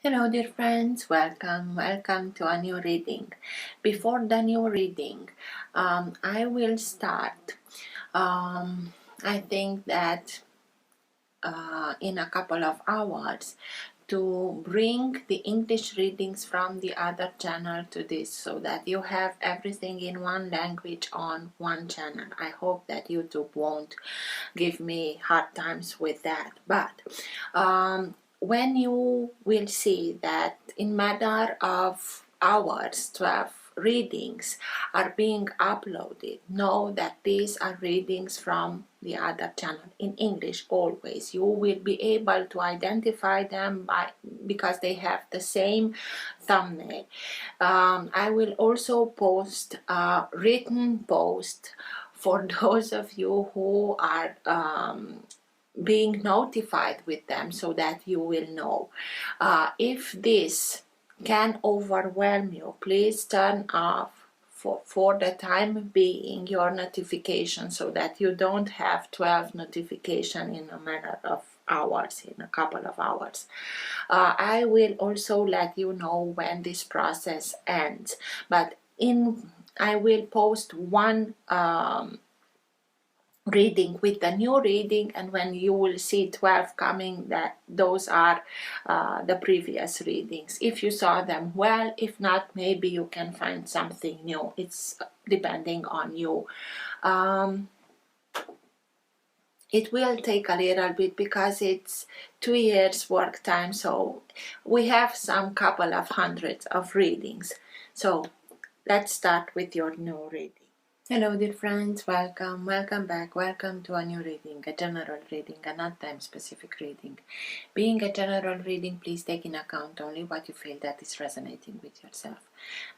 Hello dear friends, welcome to a new reading. Before the new reading, I will start. I think that in a couple of hours to bring the English readings from the other channel to this, so that you have everything in one language on one channel. I hope that YouTube won't give me hard times with that, but when you will see that in matter of hours 12 readings are being uploaded, know that these are readings from the other channel in English. Always you will be able to identify them because they have the same thumbnail. I will also post a written post for those of you who are being notified with them, so that you will know. If this can overwhelm you, please turn off for the time being your notification, so that you don't have 12 notifications in a matter of hours, in a couple of hours. I will also let you know when this process ends, but I will post one reading with the new reading, and when you will see 12 coming, that those are the previous readings. If you saw them, well, if not, maybe you can find something new. It's depending on you. It will take a little bit because it's 2 years work time, so we have some couple of hundreds of readings. So let's start with your new reading. Hello dear friends, welcome back, welcome to a new reading, a general reading, a not time specific reading. Being a general reading, please take in account only what you feel that is resonating with yourself.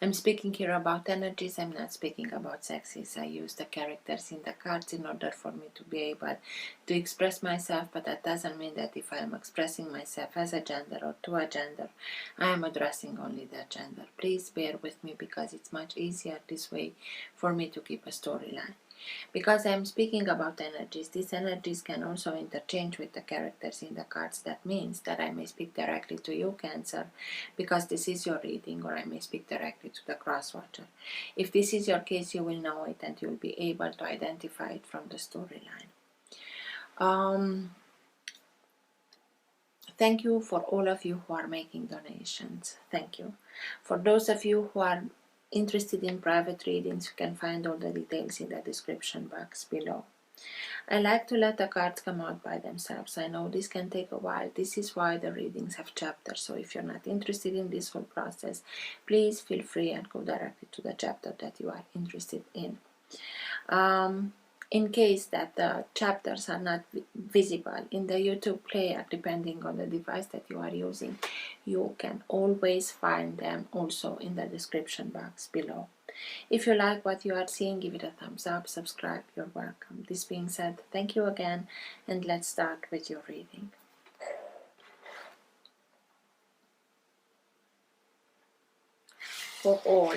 I'm speaking here about energies, I'm not speaking about sexes. I use the characters in the cards in order for me to be able to express myself, but that doesn't mean that if I am expressing myself as a gender or to a gender, I am addressing only that gender. Please bear with me because it's much easier this way for me to keep a storyline. Because I'm speaking about energies, these energies can also interchange with the characters in the cards. That means that I may speak directly to you, Cancer, because this is your reading, or I may speak directly to the cross-watcher. If this is your case, you will know it and you'll be able to identify it from the storyline. Thank you for all of you who are making donations. Thank you. For those of you who are interested in private readings, you can find all the details in the description box below. I like to let the cards come out by themselves. I know this can take a while. This is why the readings have chapters. So if you're not interested in this whole process, please feel free and go directly to the chapter that you are interested in. In case that the chapters are not visible in the YouTube player, depending on the device that you are using, you can always find them also in the description box below. If you like what you are seeing, give it a thumbs up, subscribe, you're welcome. This being said, thank you again, and let's start with your reading. For all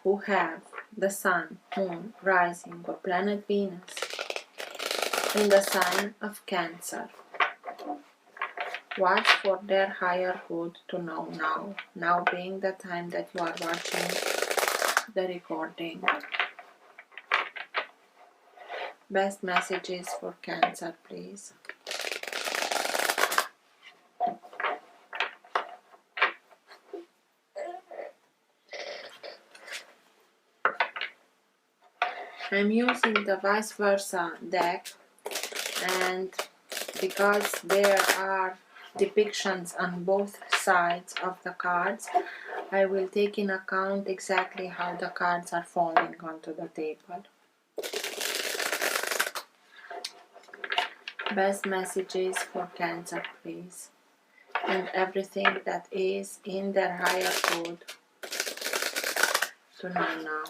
who have the Sun, Moon, Rising, or planet Venus in the sign of Cancer, watch for their higher good to know now. Now being the time that you are watching the recording. Best messages for Cancer, please. I'm using the vice versa deck, and because there are depictions on both sides of the cards, I will take in account exactly how the cards are falling onto the table. Best messages for Cancer, please, and everything that is in their higher good to know now.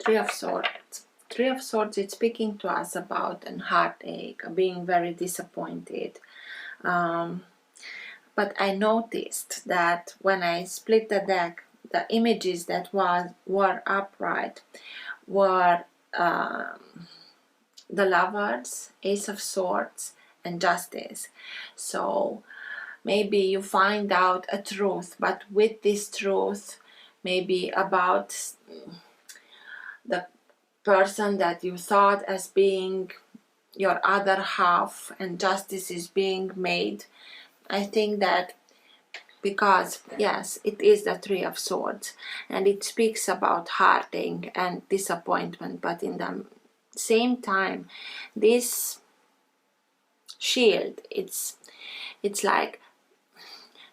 Three of Swords. Three of Swords is speaking to us about a heartache, being very disappointed. But but I noticed that when I split the deck, the images that were upright were the Lovers, Ace of Swords, and Justice. So maybe you find out a truth, but with this truth, maybe about the person that you thought as being your other half, and justice is being made. I think that because yes, it is the Three of Swords and it speaks about heartache and disappointment, but in the same time, this shield, it's like,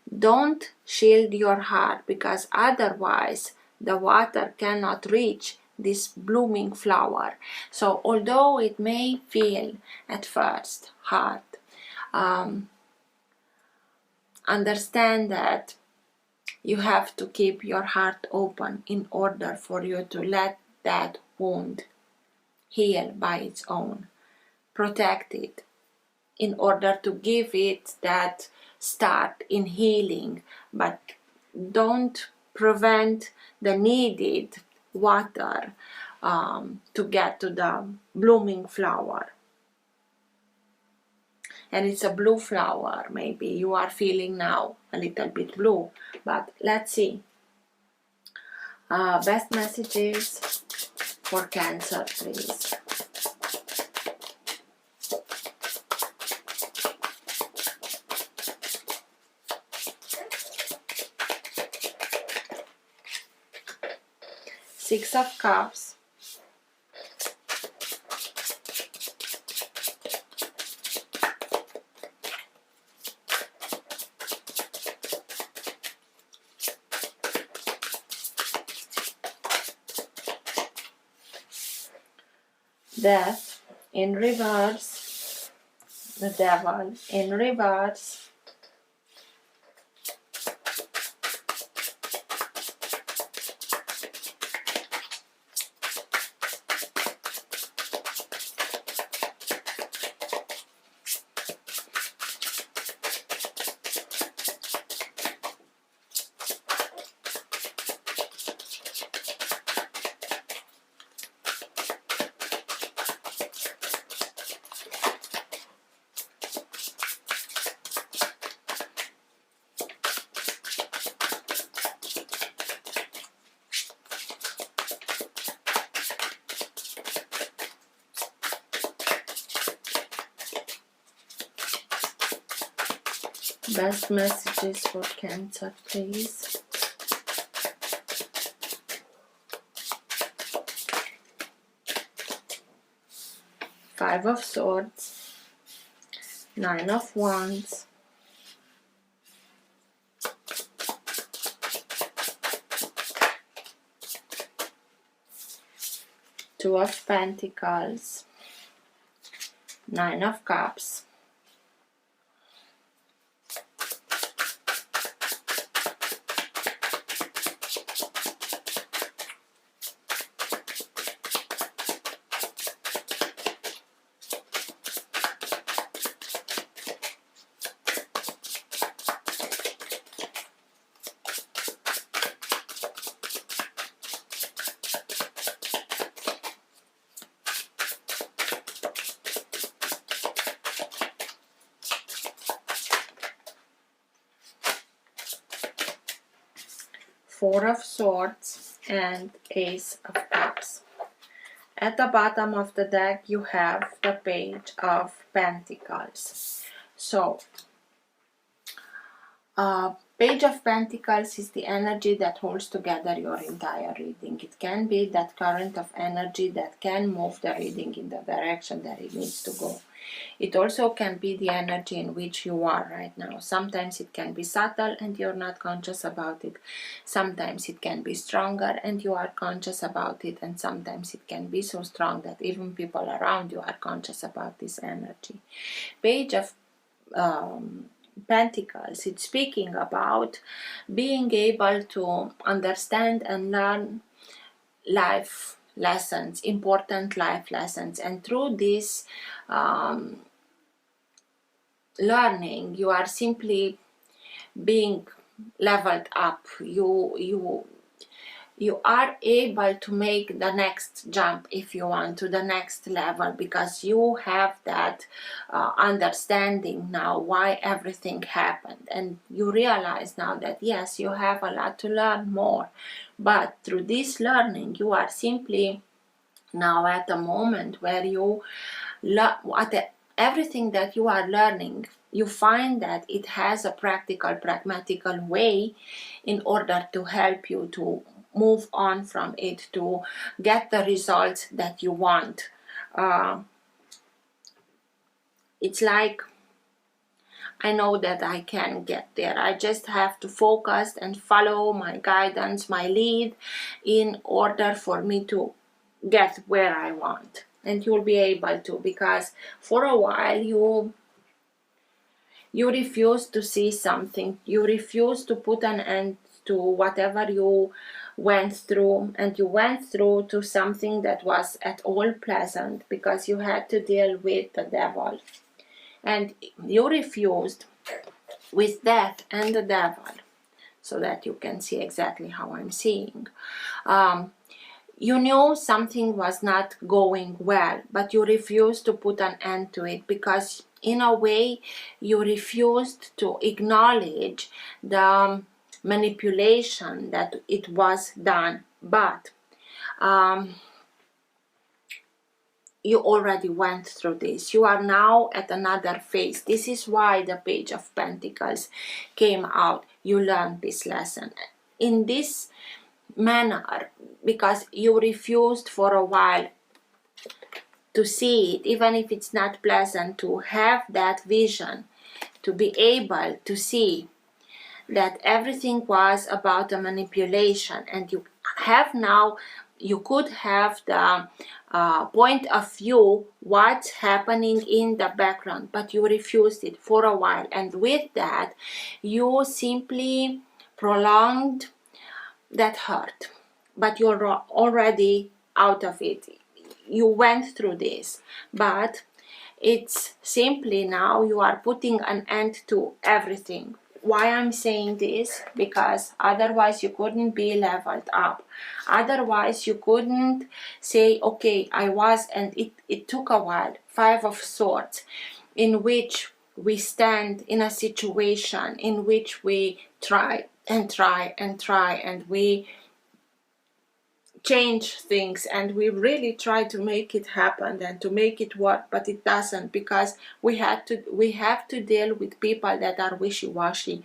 don't shield your heart, because otherwise the water cannot reach this blooming flower. So although it may feel at first hard, understand that you have to keep your heart open in order for you to let that wound heal by its own. Protect it in order to give it that start in healing, but don't prevent the needed water to get to the blooming flower. And it's a blue flower. Maybe you are feeling now a little bit blue, but let's see. Best messages for Cancer, please. Six of Cups, Death in reverse, the Devil in reverse, best messages for Cancer, please. Five of Swords, Nine of Wands, Two of Pentacles, Nine of Cups, Four of Swords, and Ace of Cups. At the bottom of the deck you have the Page of Pentacles. So Page of Pentacles is the energy that holds together your entire reading. It can be that current of energy that can move the reading in the direction that it needs to go. It also can be the energy in which you are right now. Sometimes it can be subtle and you're not conscious about it. Sometimes it can be stronger and you are conscious about it. And sometimes it can be so strong that even people around you are conscious about this energy. Page of Pentacles, it's speaking about being able to understand and learn life lessons, important life lessons, and through this learning you are simply being leveled up. You are able to make the next jump, if you want, to the next level, because you have that understanding now why everything happened, and you realize now that yes, you have a lot to learn more, but through this learning you are simply now at a moment where you everything that you are learning, you find that it has a pragmatical way in order to help you to move on from it, to get the results that you want. It's like, I know that I can get there. I just have to focus and follow my guidance, my lead, in order for me to get where I want. And you'll be able to, because for a while you refuse to see something, you refuse to put an end to whatever you went through, and you went through to something that was at all pleasant, because you had to deal with the devil, and you refused with death and the devil, so that you can see exactly how I'm seeing. You knew something was not going well, but you refused to put an end to it, because in a way you refused to acknowledge the manipulation that it was done. But you already went through this. You are now at another phase. This is why the Page of Pentacles came out. You learned this lesson in this manner, because you refused for a while to see it, even if it's not pleasant, to have that vision, to be able to see that everything was about a manipulation. And you have now, you could have the point of view what's happening in the background, but you refused it for a while, and with that you simply prolonged that hurt. But you're already out of it. You went through this, but it's simply now you are putting an end to everything. Why I'm saying this? Because otherwise you couldn't be leveled up. Otherwise you couldn't say, okay, I was, and it took a while. Five of Swords, in which we stand in a situation in which we try and try and try, and we change things, and we really try to make it happen and to make it work, but it doesn't, because we have to deal with people that are wishy-washy,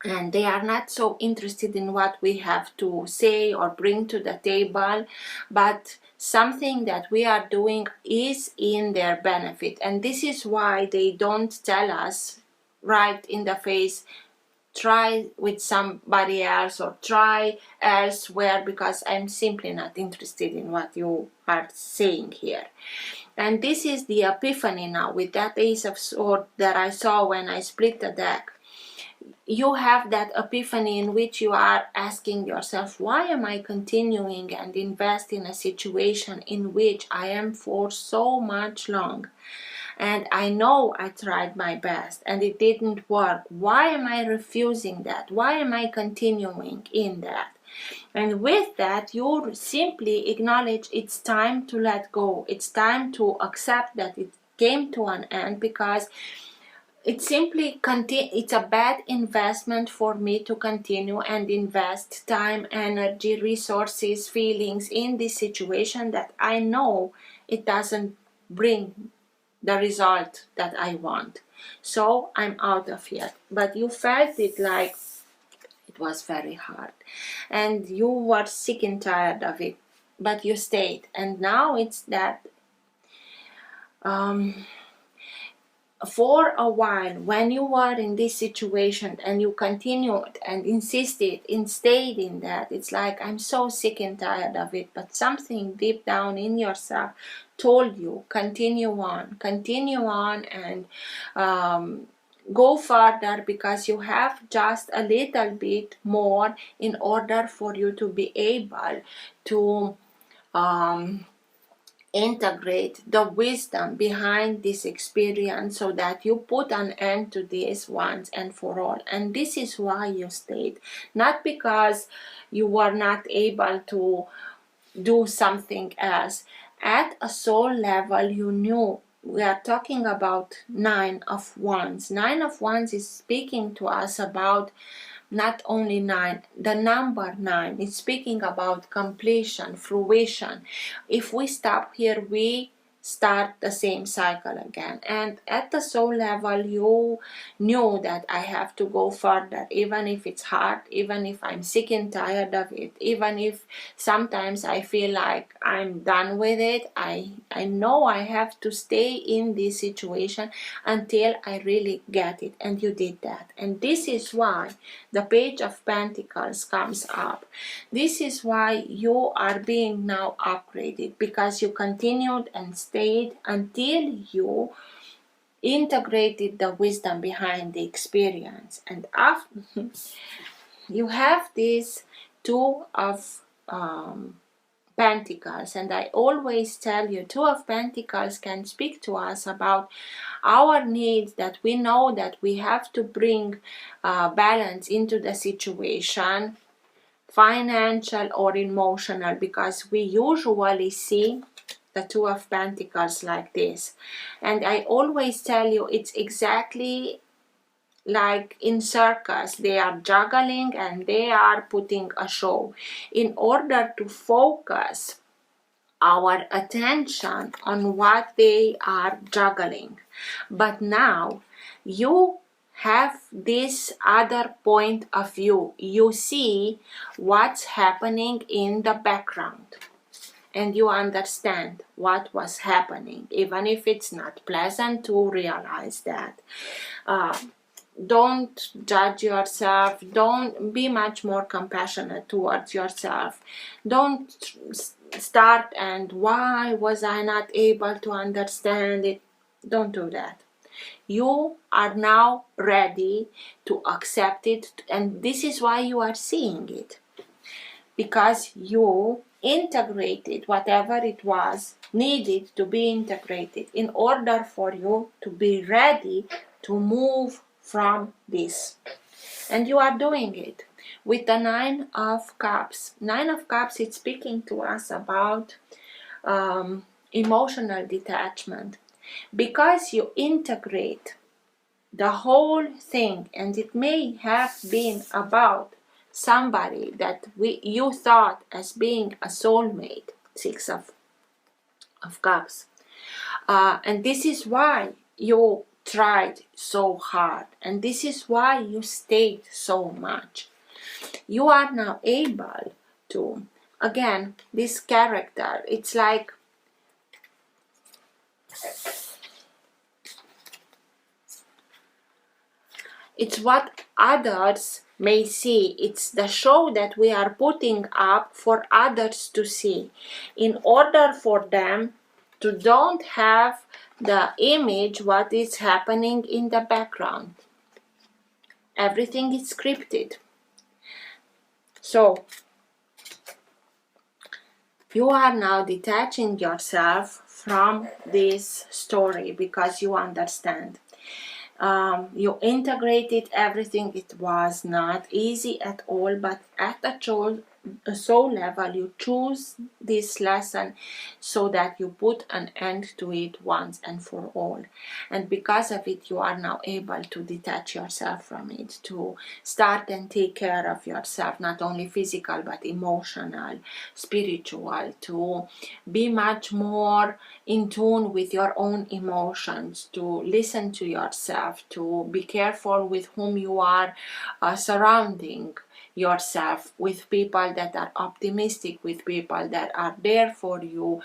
and they are not so interested in what we have to say or bring to the table, but something that we are doing is in their benefit. And this is why they don't tell us right in the face, try with somebody else or try elsewhere, because I'm simply not interested in what you are saying here. And this is the epiphany now with that Ace of Swords that I saw when I split the deck. You have that epiphany in which you are asking yourself, why am I continuing and invest in a situation in which I am for so much long? And I know I tried my best and it didn't work. Why am I refusing that? Why am I continuing in that? And with that, you simply acknowledge it's time to let go. It's time to accept that it came to an end, because it's simply it's a bad investment for me to continue and invest time, energy, resources, feelings in this situation that I know it doesn't bring the result that I want. So I'm out of here. But you felt it like it was very hard and you were sick and tired of it, but you stayed. And now it's that for a while, when you were in this situation and you continued and insisted and stayed in that, it's like, I'm so sick and tired of it, but something deep down in yourself told you continue on, and go further, because you have just a little bit more in order for you to be able to integrate the wisdom behind this experience so that you put an end to this once and for all. And this is why you stayed, not because you were not able to do something else. At a soul level, you knew. We are talking about 9 of Wands. 9 of Wands is speaking to us about not only 9, the number 9. It's speaking about completion, fruition. If we stop here, we start the same cycle again. And at the soul level, you knew that I have to go further, even if it's hard, even if I'm sick and tired of it, even if sometimes I feel like I'm done with it. I know I have to stay in this situation until I really get it. And you did that. And this is why the Page of Pentacles comes up. This is why you are being now upgraded, because you continued and stayed until you integrated the wisdom behind the experience. And after you have this Two of Pentacles, and I always tell you, Two of Pentacles can speak to us about our needs, that we know that we have to bring balance into the situation, financial or emotional, because we usually see the Two of Pentacles like this. And I always tell you, it's exactly like in circus. They are juggling and they are putting a show in order to focus our attention on what they are juggling. But now you have this other point of view. You see what's happening in the background, and you understand what was happening, even if it's not pleasant to realize that. Don't judge yourself. Don't be much more compassionate towards yourself. Don't start and why was I not able to understand it. Don't do that. You are now ready to accept it, and this is why you are seeing it, because you integrated whatever it was needed to be integrated in order for you to be ready to move from this. And you are doing it with the Nine of Cups. Nine of Cups is speaking to us about emotional detachment, because you integrate the whole thing, and it may have been about somebody that you thought as being a soulmate. Six of Cups. And this is why you tried so hard, and this is why you stayed so much. You are now able to, again, this character, it's like it's what others may see. It's the show that we are putting up for others to see, in order for them to don't have the image what is happening in the background. Everything is scripted. So you are now detaching yourself from this story, because you understand. You integrated everything. It was not easy at all, but at a soul level, you choose this lesson so that you put an end to it once and for all. And because of it, you are now able to detach yourself from it, to start and take care of yourself, not only physical but emotional, spiritual, to be much more in tune with your own emotions, to listen to yourself, to be careful with whom you are surrounding yourself, with people that are optimistic, with people that are there for you,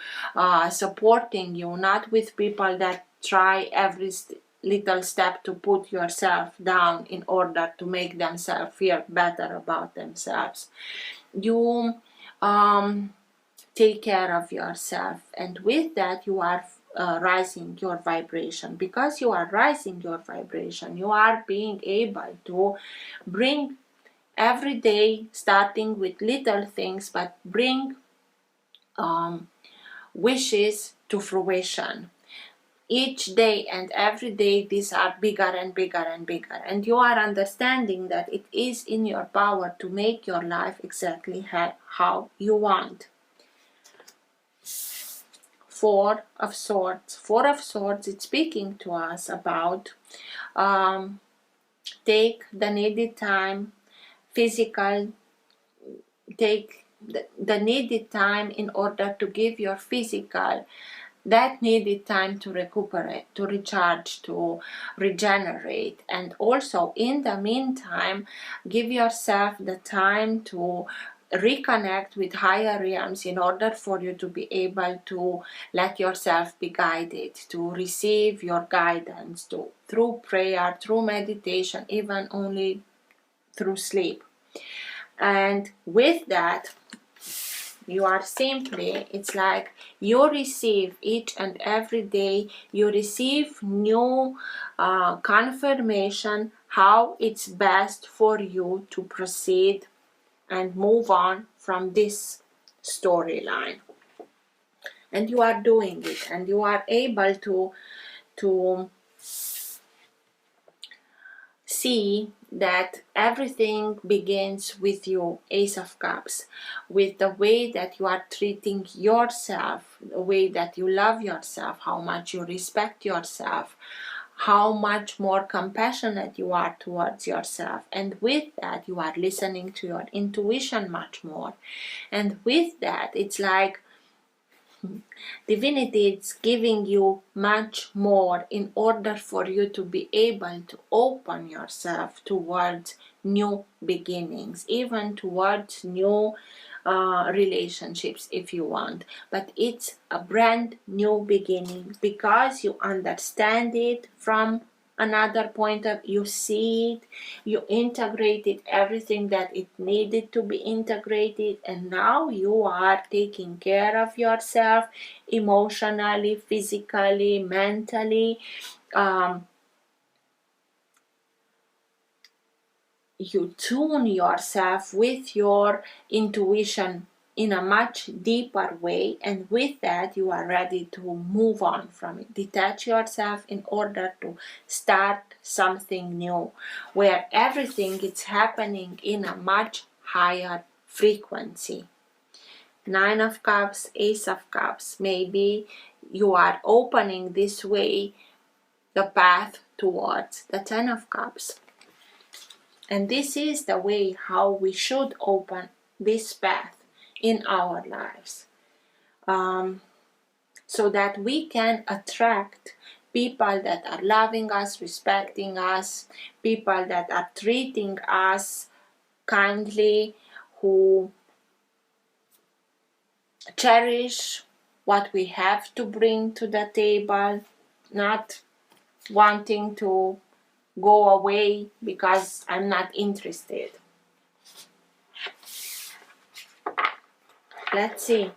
supporting you, not with people that try every little step to put yourself down in order to make themselves feel better about themselves. You take care of yourself, and with that you are rising your vibration. Because you are rising your vibration, you are being able to bring every day, starting with little things, but bring wishes to fruition. Each day and every day, these are bigger and bigger and bigger, and you are understanding that it is in your power to make your life exactly how you want. Four of Swords. Four of Swords, it's speaking to us about take the needed time, physical, take the needed time in order to give your physical that needed time to recuperate, to recharge, to regenerate. And also in the meantime, give yourself the time to reconnect with higher realms in order for you to be able to let yourself be guided, to receive your guidance, to through prayer, through meditation, even only through sleep. And with that, you are simply, it's like you receive each and every day, you receive new confirmation how it's best for you to proceed and move on from this storyline. And you are doing it, and you are able to see that everything begins with you, Ace of Cups, with the way that you are treating yourself, the way that you love yourself, how much you respect yourself, how much more compassionate you are towards yourself. And with that, you are listening to your intuition much more. And with that, it's like divinity is giving you much more in order for you to be able to open yourself towards new beginnings, even towards new relationships if you want. But it's a brand new beginning because you understand it from another point of you see it, you integrated everything that it needed to be integrated, and now you are taking care of yourself emotionally, physically, mentally. You tune yourself with your intuition in a much deeper way, and with that you are ready to move on from it, detach yourself in order to start something new where everything is happening in a much higher frequency. Nine of Cups, Ace of Cups, maybe you are opening this way the path towards the Ten of Cups. And this is the way how we should open this path in our lives, so that we can attract people that are loving us, respecting us, people that are treating us kindly, who cherish what we have to bring to the table, not wanting to go away because I'm not interested. Let's see.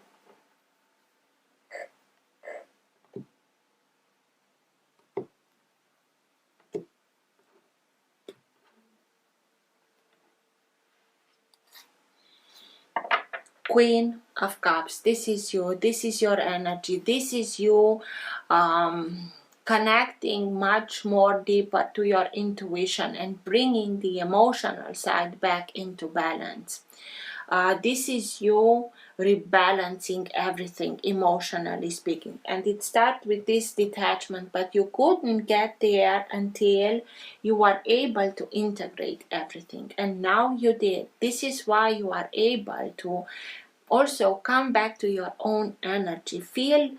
Queen of Cups, this is you, this is your energy, this is you connecting much more deeper to your intuition and bringing the emotional side back into balance. This is you rebalancing everything emotionally speaking, and it starts with this detachment, but you couldn't get there until you were able to integrate everything, and now you did. This is why you are able to also come back to your own energy, feel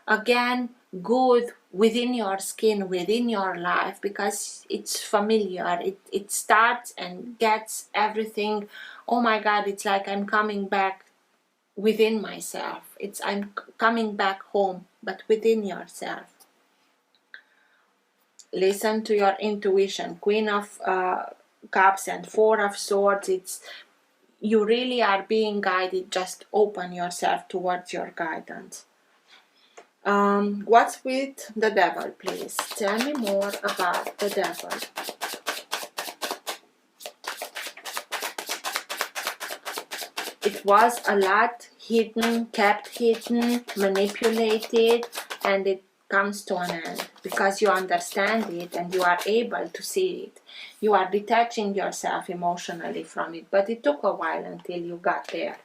again good within your skin, within your life, because it's familiar. It starts and gets everything. Oh my God, it's like I'm coming back within myself. I'm coming back home, but within yourself. Listen to your intuition. Queen of Cups and Four of Swords. You really are being guided. Just open yourself towards your guidance. What's with the devil, please? Tell me more about the devil. it was a lot hidden, kept hidden, manipulated, and it comes to an end because you understand it and you are able to see it. You are detaching yourself emotionally from it, but it took a while until you got there.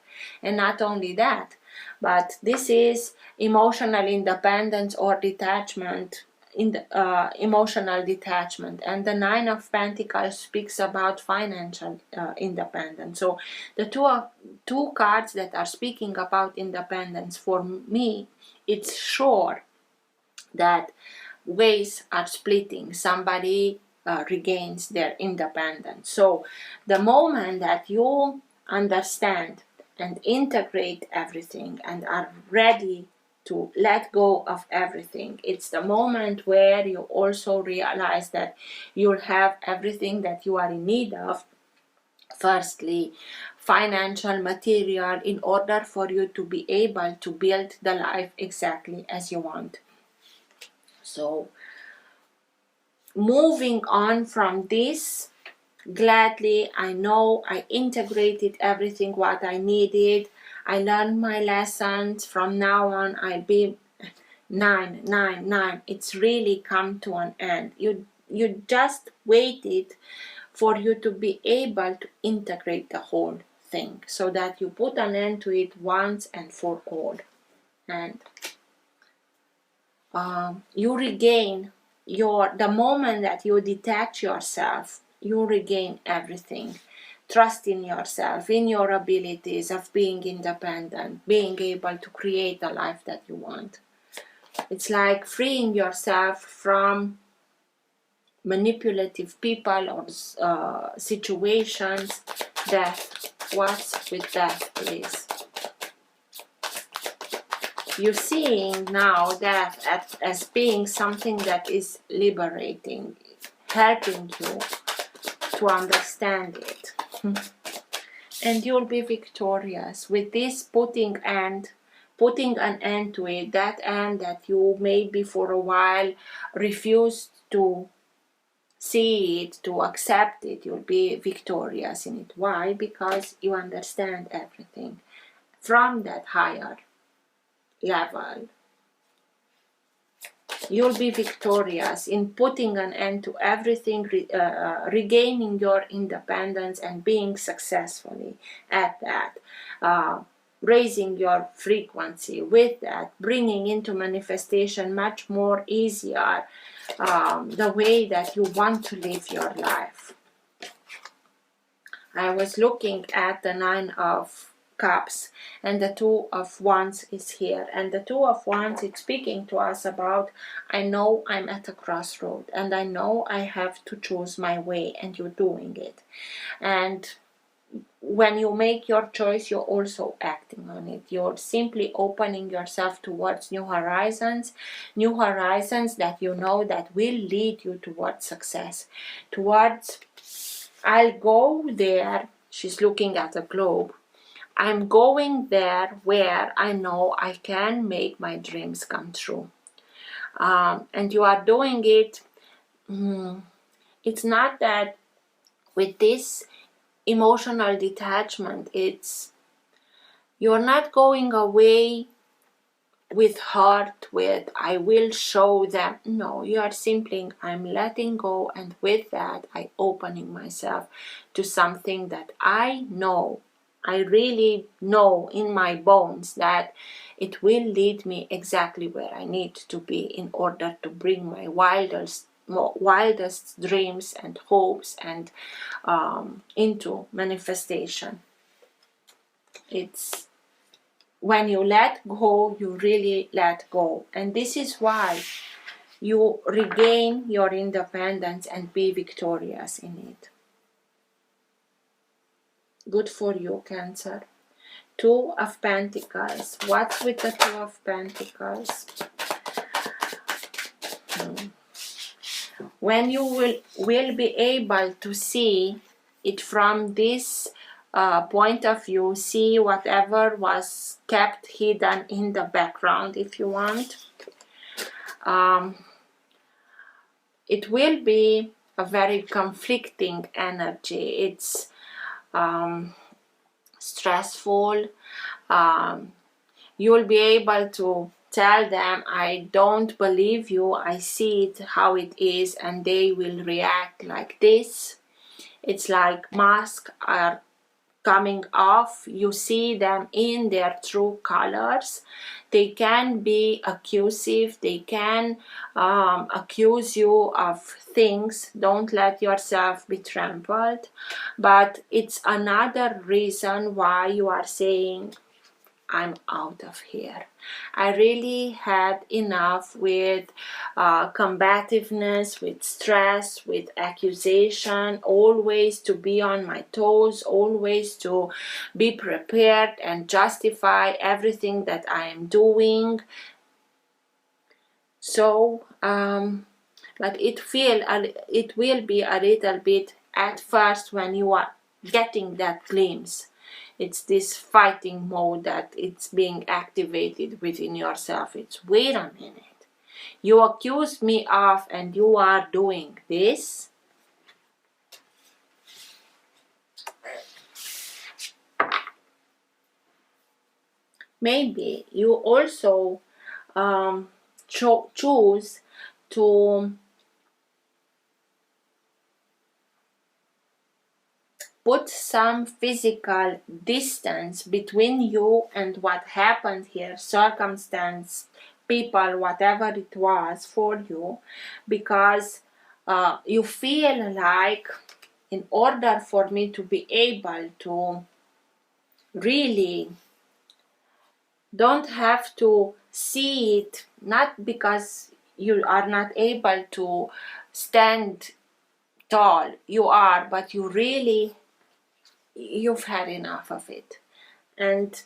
And not only that, but this is emotional independence or detachment, in the, emotional detachment. And the Nine of Pentacles speaks about financial independence. So the two cards that are speaking about independence, for me, it's sure that ways are splitting. Somebody regains their independence. So the moment that you understand and integrate everything and are ready to let go of everything, it's the moment where you also realize that you'll have everything that you are in need of. Firstly, financial, material, in order for you to be able to build the life exactly as you want. So moving on from this, gladly, I know I integrated everything what I needed. I learned my lessons. From now on, I'll be 9. It's really come to an end. You just waited for you to be able to integrate the whole thing, so that you put an end to it once and for all. And you regain the moment that you detach yourself, you regain everything. Trust in yourself, in your abilities of being independent, being able to create the life that you want. It's like freeing yourself from manipulative people or situations. Death. What's with death, please? You're seeing now death as being something that is liberating, helping you to understand it. And you'll be victorious with this putting an end to it, that end that you maybe for a while refused to see it, to accept it. You'll be victorious in it. Why? Because you understand everything from that higher level. You'll be victorious in putting an end to everything, regaining your independence and being successfully at that. Raising your frequency with that, bringing into manifestation much more easier the way that you want to live your life. I was looking at the Nine of Cups, and the Two of Wands is here, and the Two of Wands is speaking to us about, I know I'm at a crossroad and I know I have to choose my way, and you're doing it. And when you make your choice, you're also acting on it. You're simply opening yourself towards new horizons that you know that will lead you towards success, towards, I'll go there. She's looking at the globe. I'm going there where I know I can make my dreams come true. And you are doing it. It's not that with this emotional detachment, you're not going away with hurt, with I will show them. No, you are simply, I'm letting go, and with that I opening myself to something that I know, I really know in my bones that it will lead me exactly where I need to be in order to bring my wildest dreams and hopes and into manifestation. It's when you let go, you really let go. And this is why you regain your independence and be victorious in it. Good for you, Cancer. Two of Pentacles. What's with the Two of Pentacles? When you will be able to see it from this point of view, see whatever was kept hidden in the background, if you want. It will be a very conflicting energy. It's stressful, you'll be able to tell them, I don't believe you, I see it how it is, and they will react like this. It's like masks are coming off. You see them in their true colors. They can be accusive, they can accuse you of things. Don't let yourself be trampled, but it's another reason why you are saying, I'm out of here. I really had enough with combativeness, with stress, with accusation, always to be on my toes, always to be prepared and justify everything that I am doing. So, but it will be a little bit at first when you are getting that glimpse. It's this fighting mode that it's being activated within yourself. It's, wait a minute, you accused me of and you are doing this. Maybe you also choose to put some physical distance between you and what happened here, circumstance, people, whatever it was for you, because you feel like, in order for me to be able to really don't have to see it, not because you are not able to stand tall, you are, but you've had enough of it, and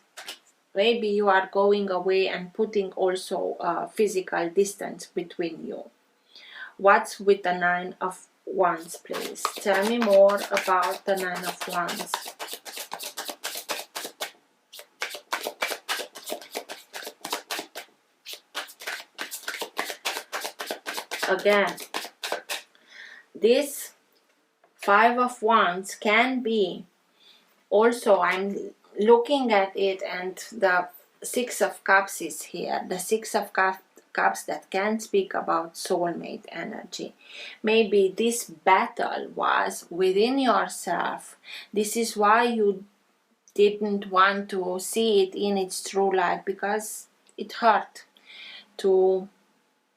maybe you are going away and putting also physical distance between you. What's with the 9 of Wands, please? Tell me more about the 9 of Wands. Again, this 5 of Wands can be also, I'm looking at it, and the 6 of Cups is here. The 6 of Cups that can speak about soulmate energy. Maybe this battle was within yourself. This is why you didn't want to see it in its true light, because it hurt to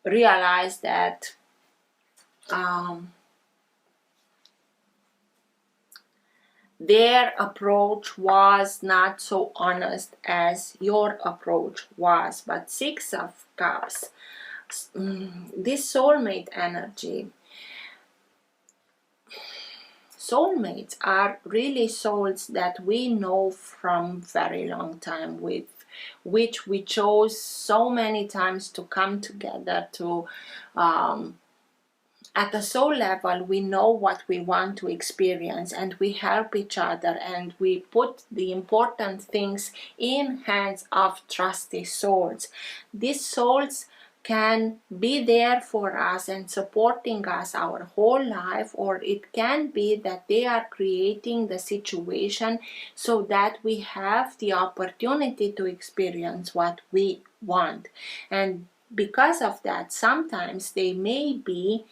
realize that their approach was not so honest as your approach was. But 6 of Cups, this soulmate energy, soulmates are really souls that we know from very long time, with which we chose so many times to come together to at the soul level. We know what we want to experience, and we help each other, and we put the important things in hands of trusty souls. These souls can be there for us and supporting us our whole life, or it can be that they are creating the situation so that we have the opportunity to experience what we want. And because of that, sometimes they may be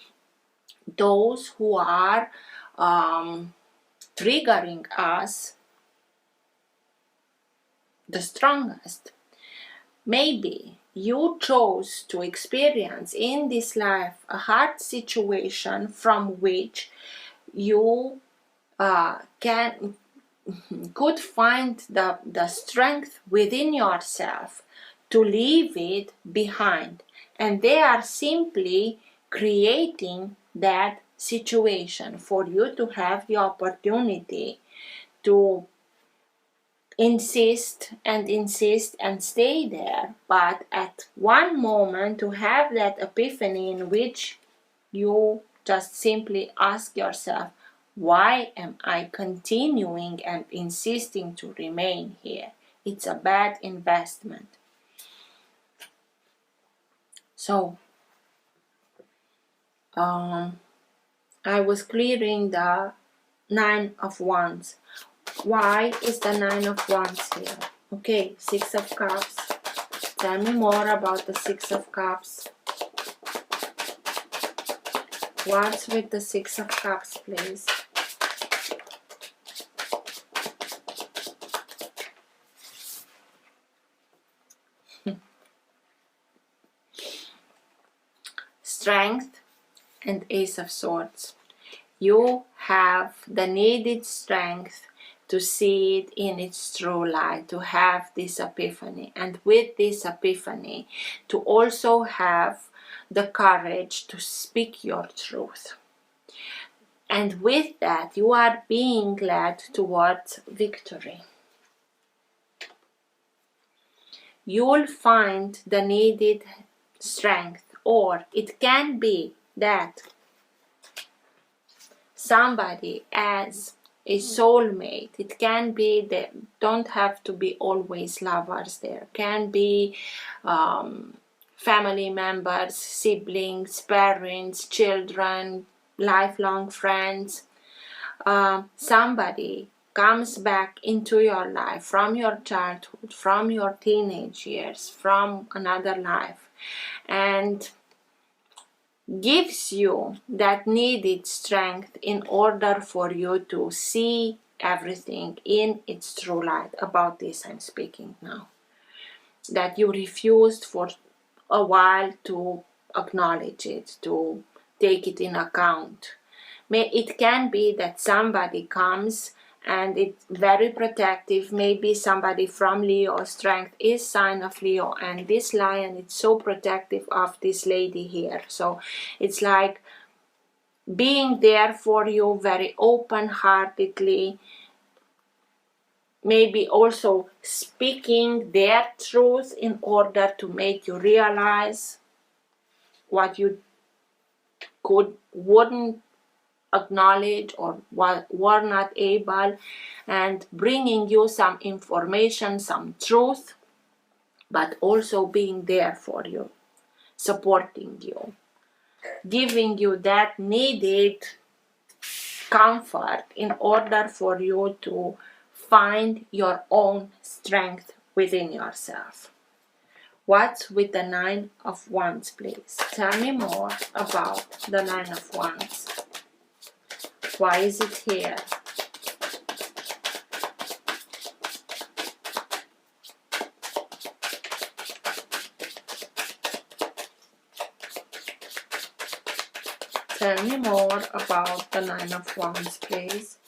those who are triggering us the strongest. Maybe you chose to experience in this life a hard situation from which you could find the strength within yourself to leave it behind, and they are simply creating that situation for you to have the opportunity to insist and stay there, but at one moment to have that epiphany in which you just simply ask yourself, why am I continuing and insisting to remain here? It's a bad investment. So I was clearing the 9 of Wands. Why is the Nine of Wands here? Okay, Six of Cups. Tell me more about the Six of Cups. What's with the Six of Cups, please? Strength and Ace of Swords. You have the needed strength to see it in its true light, to have this epiphany. And with this epiphany, to also have the courage to speak your truth. And with that, you are being led towards victory. You'll find the needed strength, or it can be that somebody as a soulmate. It can be that don't have to be always lovers. There can be family members, siblings, parents, children, lifelong friends. Somebody comes back into your life from your childhood, from your teenage years, from another life, and gives you that needed strength in order for you to see everything in its true light. About this I'm speaking now. That you refused for a while to acknowledge it, to take it in account. It can be that somebody comes and it's very protective. Maybe somebody from Leo. Strength is sign of Leo, and this lion is so protective of this lady here. So it's like being there for you very open-heartedly, maybe also speaking their truth in order to make you realize what you wouldn't acknowledge or were not able, and bringing you some information, some truth, but also being there for you, supporting you, giving you that needed comfort in order for you to find your own strength within yourself. What's with the Nine of Wands, please? Tell me more about the Nine of Wands. Why is it here? Tell me more about the Nine of Wands, please.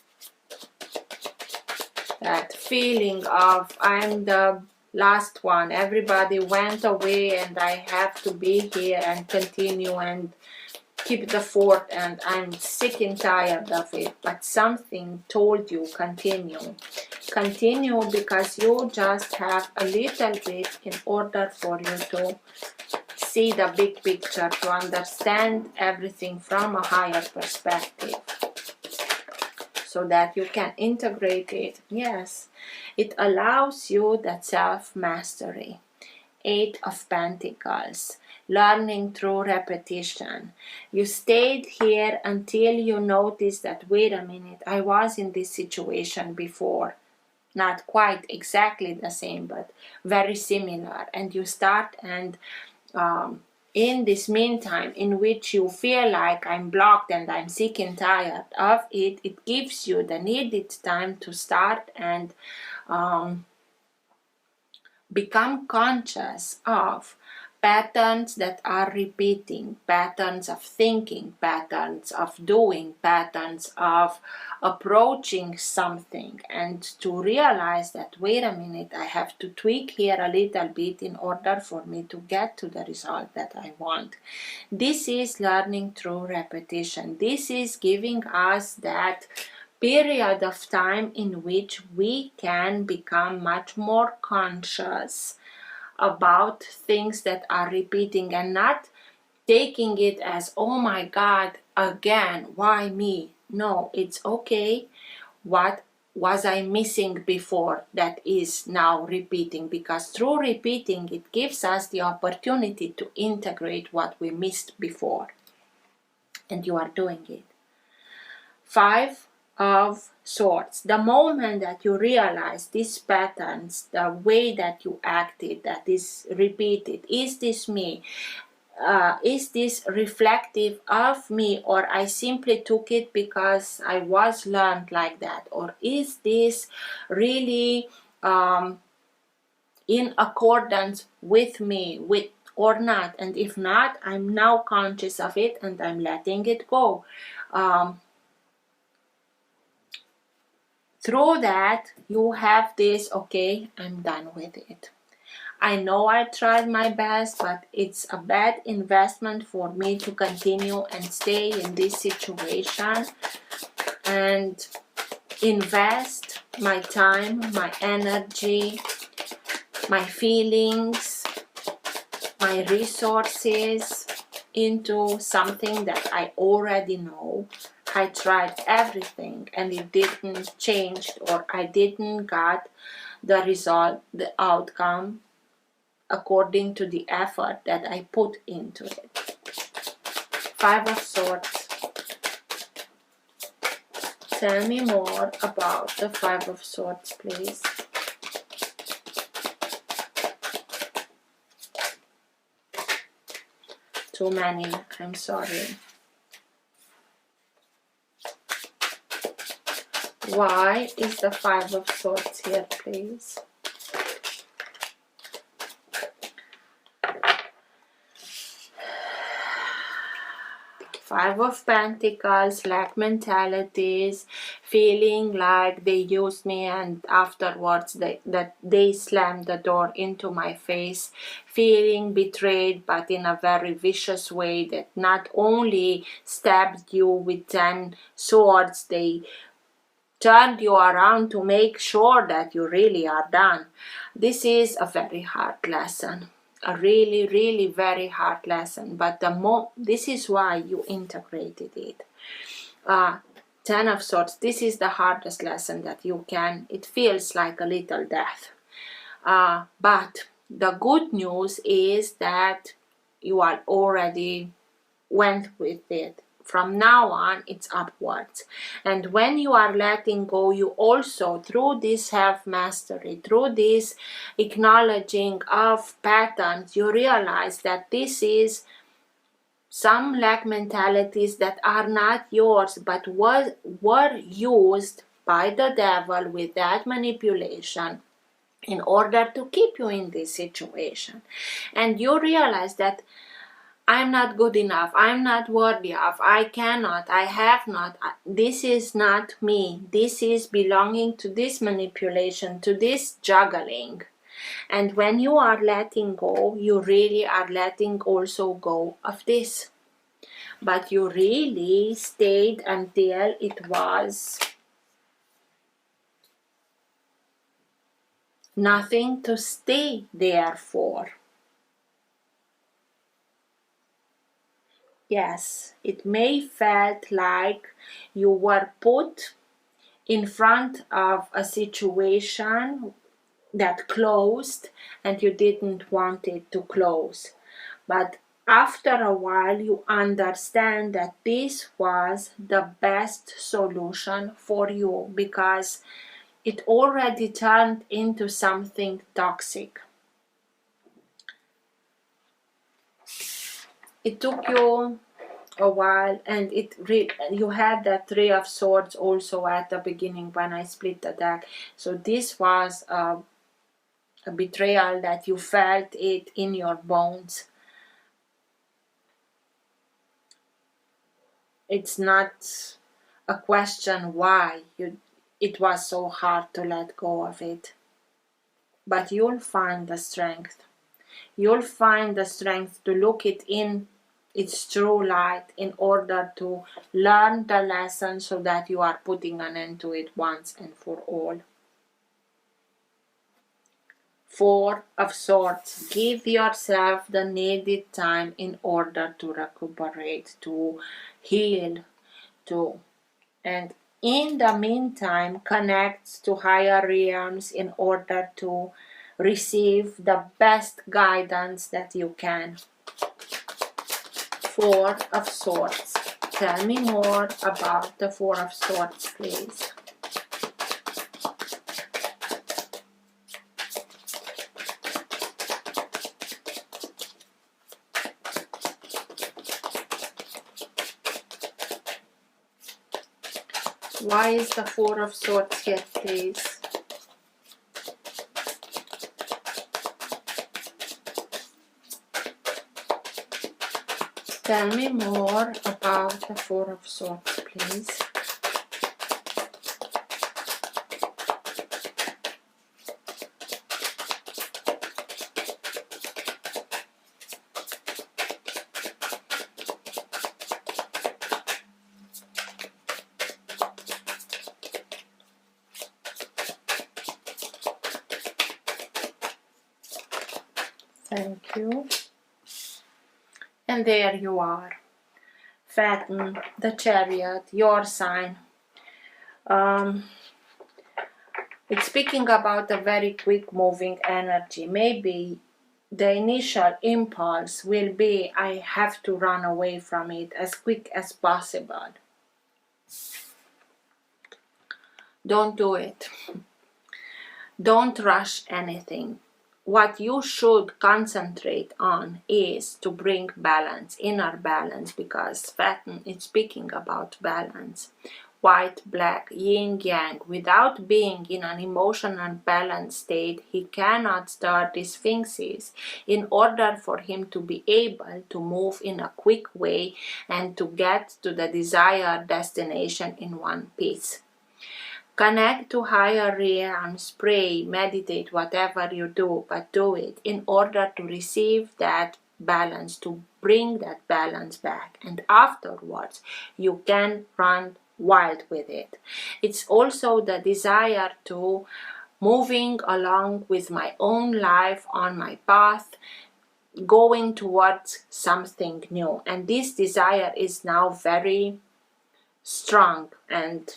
That feeling of I'm the last one. Everybody went away and I have to be here and continue and keep the fort, and I'm sick and tired of it. But something told you continue. Continue because you just have a little bit in order for you to see the big picture, to understand everything from a higher perspective, so that you can integrate it. Yes, it allows you that self-mastery. Eight of Pentacles. Learning through repetition. You stayed here until you noticed that, wait a minute, I was in this situation before. Not quite exactly the same, but very similar. And you start, and in this meantime, in which you feel like I'm blocked and I'm sick and tired of it, it gives you the needed time to start and become conscious of patterns that are repeating, patterns of thinking, patterns of doing, patterns of approaching something, and to realize that, wait a minute, I have to tweak here a little bit in order for me to get to the result that I want. This is learning through repetition. This is giving us that period of time in which we can become much more conscious about things that are repeating, and not taking it as, oh my God, again, why me? No, it's okay. What was I missing before that is now repeating? Because through repeating, it gives us the opportunity to integrate what we missed before. And you are doing it. Five of Swords. The moment that you realize these patterns, the way that you acted, that is repeated, is this me? Is this reflective of me, or I simply took it because I was learned like that, or is this really in accordance with me, with or not? And if not, I'm now conscious of it and I'm letting it go. Through that, you have this, okay, I'm done with it. I know I tried my best, but it's a bad investment for me to continue and stay in this situation and invest my time, my energy, my feelings, my resources into something that I already know. I tried everything and it didn't change, or I didn't got the result, the outcome according to the effort that I put into it. Five of Swords. Tell me more about the Five of Swords, please. Too many, I'm sorry. Why is the Five of Swords here, please? Five of Pentacles, lack mentalities, feeling like they used me and afterwards that they slammed the door into my face, feeling betrayed but in a very vicious way, that not only stabbed you with 10 swords, they turned you around to make sure that you really are done. This is a very hard lesson. A really, really very hard lesson, but this is why you integrated it. 10 of Swords, this is the hardest lesson that you can, it feels like a little death. But the good news is that you are already went with it. From now on, it's upwards. And when you are letting go, you also, through this self-mastery, through this acknowledging of patterns, you realize that this is some lack mentalities that are not yours, but were used by the devil with that manipulation in order to keep you in this situation. And you realize that I'm not good enough, I'm not worthy of, I cannot, I have not, this is not me, this is belonging to this manipulation, to this juggling. And when you are letting go, you really are letting also go of this. But you really stayed until it was nothing to stay there for. Yes, it may felt like you were put in front of a situation that closed and you didn't want it to close. But after a while you understand that this was the best solution for you, because it already turned into something toxic. It took you a while, and you had that Three of Swords also at the beginning when I split the deck. So this was a betrayal that you felt it in your bones. It's not a question why it was so hard to let go of it. But you'll find the strength. You'll find the strength to look it in its true light in order to learn the lesson, so that you are putting an end to it once and for all. Four of Swords. Give yourself the needed time in order to recuperate, to heal, and in the meantime connect to higher realms in order to receive the best guidance that you can. Four of Swords. Tell me more about the Four of Swords, please. Why is the Four of Swords here, please? Tell me more about the Four of Swords, please. Thank you. And there you are. Fatten, the Chariot, your sign. It's speaking about a very quick moving energy. Maybe the initial impulse will be, I have to run away from it as quick as possible. Don't do it. Don't rush anything. What you should concentrate on is to bring balance, inner balance, because Fatten is speaking about balance. White, black, yin, yang. Without being in an emotional balanced state, he cannot start these things. In order for him to be able to move in a quick way and to get to the desired destination in one piece. Connect to higher realms, pray, meditate, whatever you do, but do it in order to receive that balance, to bring that balance back. And afterwards, you can run wild with it. It's also the desire to moving along with my own life on my path, going towards something new. And this desire is now very strong, and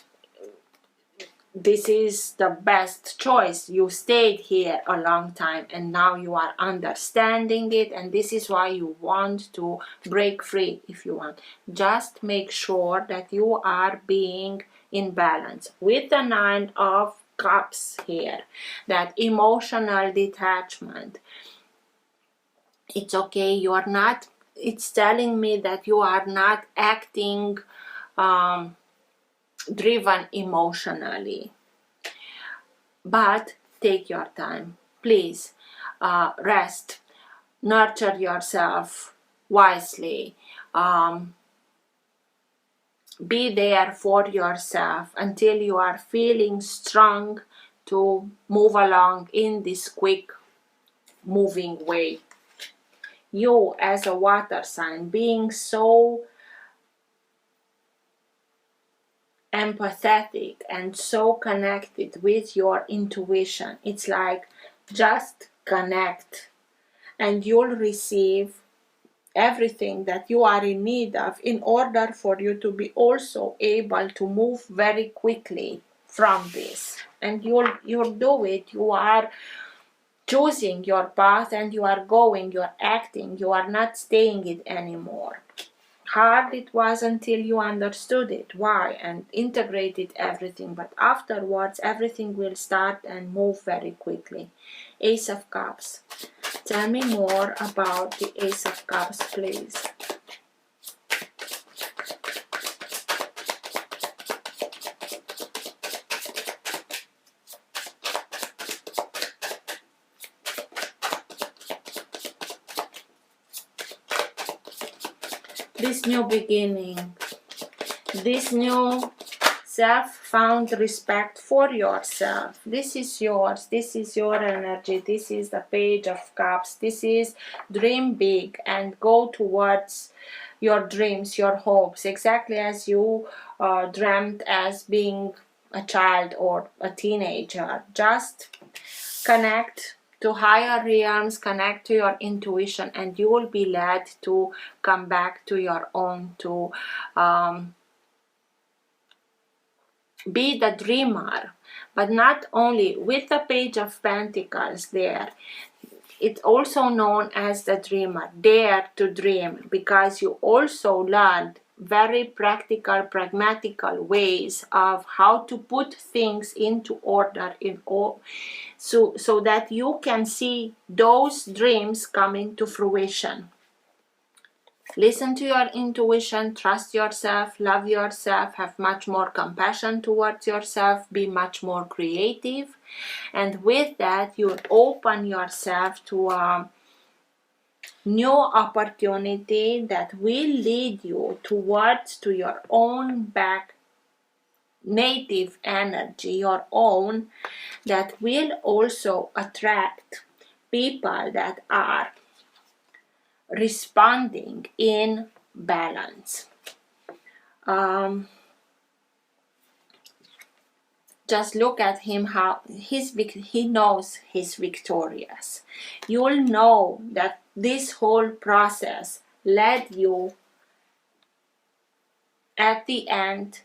this is the best choice. You stayed here a long time and now you are understanding it, and this is why you want to break free. If you want, just make sure that you are being in balance with the Nine of Cups here, that emotional detachment. It's okay, you are not, it's telling me that you are not acting driven emotionally, but take your time, please. Rest, nurture yourself wisely, be there for yourself until you are feeling strong to move along in this quick moving way. You as a water sign, being so empathetic and so connected with your intuition, it's like just connect and you'll receive everything that you are in need of in order for you to be also able to move very quickly from this. And you'll do it. You are choosing your path and you are going, you are acting, you are not staying it anymore. Hard it was until you understood it, why, and integrated everything, but afterwards everything will start and move very quickly. Ace of Cups. Tell me more about the Ace of Cups, please. This new beginning, this new self-found respect for yourself. This is yours, this is your energy, this is the Page of Cups. This is dream big and go towards your dreams, your hopes, exactly as you dreamt as being a child or a teenager. Just connect to higher realms, connect to your intuition, and you will be led to come back to your own, to be the dreamer. But not only with the Page of Pentacles there, it's also known as the dreamer. Dare to dream, because you also learned very practical, pragmatical ways of how to put things into order in all, so that you can see those dreams coming to fruition. Listen to your intuition, trust yourself, love yourself, have much more compassion towards yourself, be much more creative, and with that you open yourself to a new opportunity that will lead you towards to your own back native energy, your own, that will also attract people that are responding in balance. Just look at him, how he knows he's victorious. You'll know that this whole process led you at the end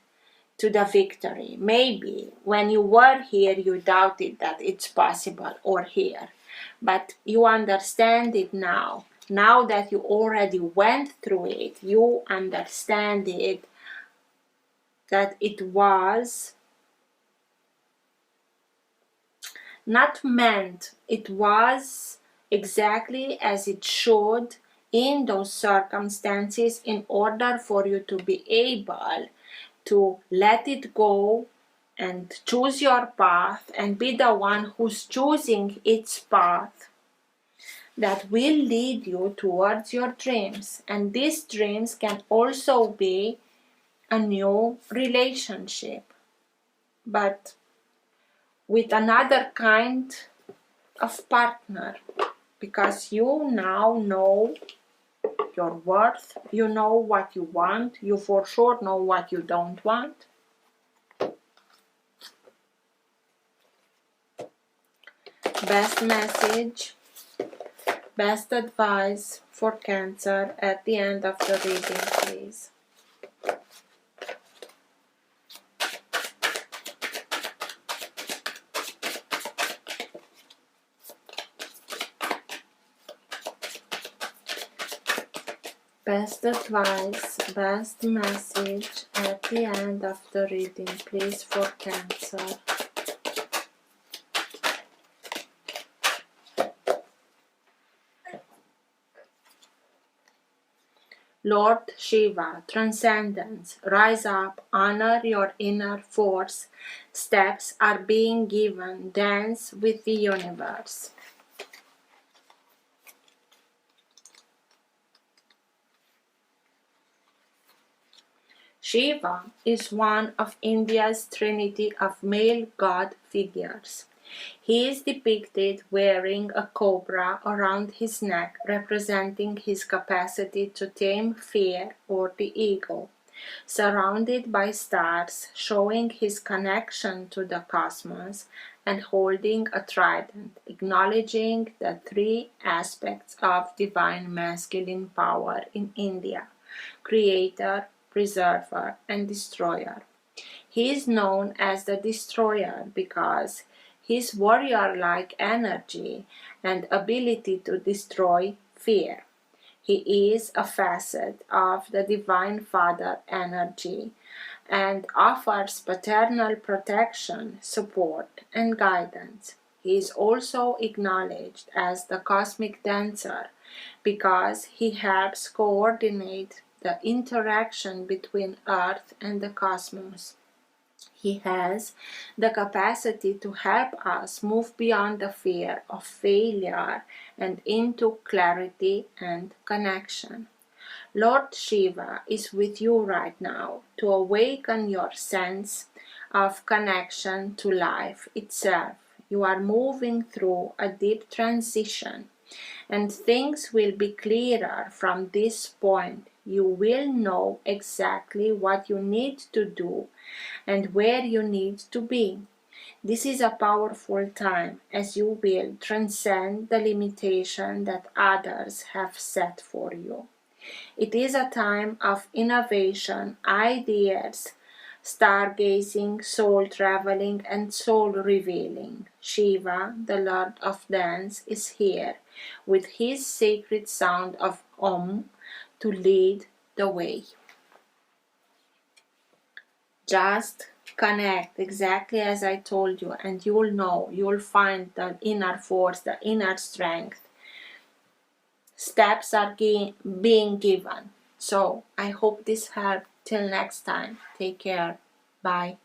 to the victory. Maybe when you were here you doubted that it's possible, or here, but you understand it now. Now that you already went through it, you understand it, that it was not meant, it was exactly as it should in those circumstances, in order for you to be able to let it go and choose your path and be the one who's choosing its path that will lead you towards your dreams. And these dreams can also be a new relationship, but with another kind of partner, because you now know your worth, you know what you want, you for sure know what you don't want. Best message, best advice for Cancer at the end of the reading, please. Best advice, best message at the end of the reading, please, for Cancer. Lord Shiva, transcendence, rise up, honor your inner force. Steps are being given, dance with the universe. Shiva is one of India's trinity of male god figures. He is depicted wearing a cobra around his neck, representing his capacity to tame fear or the ego, surrounded by stars, showing his connection to the cosmos, and holding a trident, acknowledging the three aspects of divine masculine power in India: creator, preserver, and destroyer. He is known as the destroyer because his warrior-like energy and ability to destroy fear. He is a facet of the Divine Father energy and offers paternal protection, support, and guidance. He is also acknowledged as the cosmic dancer because he helps coordinate the interaction between Earth and the cosmos. He has the capacity to help us move beyond the fear of failure and into clarity and connection. Lord Shiva is with you right now to awaken your sense of connection to life itself. You are moving through a deep transition, and things will be clearer from this point. You will know exactly what you need to do and where you need to be. This is a powerful time, as you will transcend the limitation that others have set for you. It is a time of innovation, ideas, stargazing, soul traveling, and soul revealing. Shiva, the Lord of Dance, is here with his sacred sound of Om to lead the way. Just connect exactly as I told you, and you'll know, you'll find the inner force, the inner strength. Steps are being given. So I hope this helped. Till next time, take care. Bye.